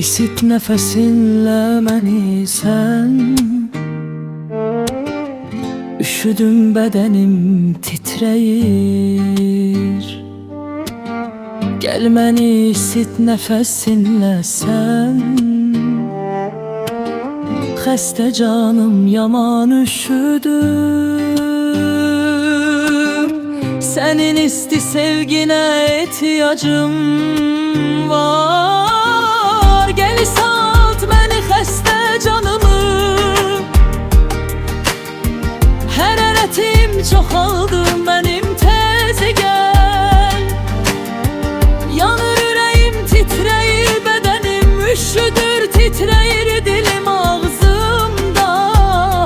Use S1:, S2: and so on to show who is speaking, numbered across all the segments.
S1: İsit nəfəsinlə məni sən. Üşüdüm, bədənim titrəyir. Gəl məni isit nəfəsinlə sən. Xəstə canım yaman üşüdüm. Sənin isti sevginə ehtiyacım var. Gəl isalt məni xəstə canımı. Hərarətim çoxaldı mənim, tez gəl. Yanır ürəyim, titrəyir bədənim, üşüdür, titrəyir dilim ağzımda.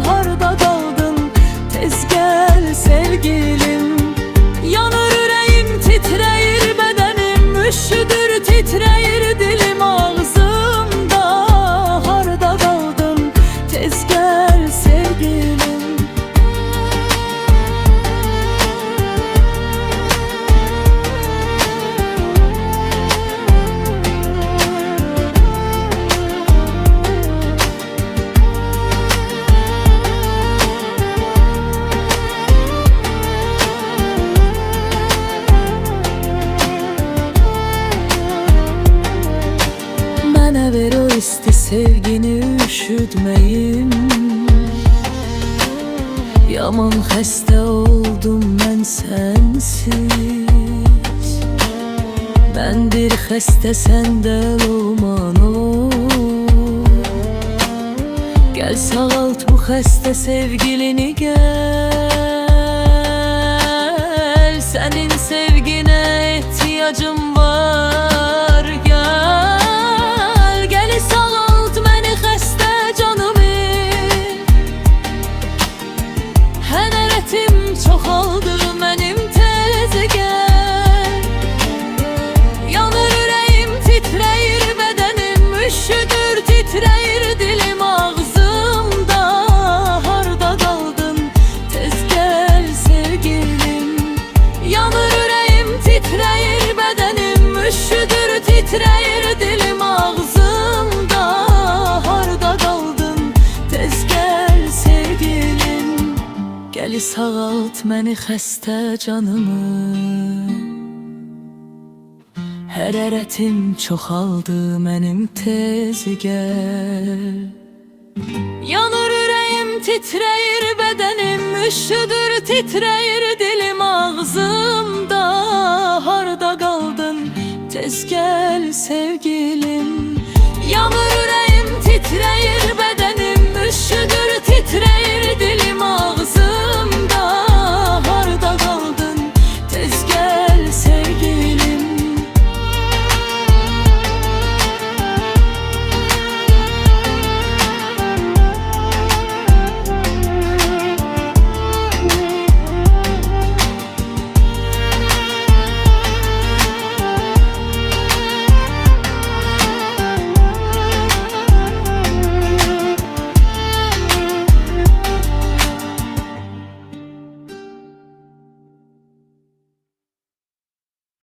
S1: Harda qaldın, tez gəl sevgilim. Yanır ürəyim, titrəyir bədənim, üşüdür, titrəyir dilim ağzımda. Harda qaldın, tez gəl sevgilim. Mənə ver o isti sevgini, üşütməyim. Yaman xəstə oldum mən sənsiz. Mən bir xəstə, səndə olman ol. Gəl sağalt bu xəstə sevgilini, gəl. Sənin sevginə ehtiyacım var, gəl. Gəl sağalt məni xəstə canımı. Hərarətim çoxaldı mənim, tez gəl. Yanır ürəyim, titrəyir bədənim, üşüdür, titrəyir dilim ağzımda. Harda qaldın, tez gəl sevgilim. Yanır ürəyim, titrəyir bədənim, üşüdür, titrəyir dilim ağzımda. Harda qaldın, tez gəl sevgilim. Gəl sağalt məni xəstə canımı. Hərarətim çoxaldı mənim, tez gəl. Yanır ürəyim, titrəyir bədənim, üşüdür, titrəyir dilim ağzımda. Harda qaldın, tez gəl sevgilim. Yanır ürəyim, titrəyir bədənim, üşüdür, titrəyir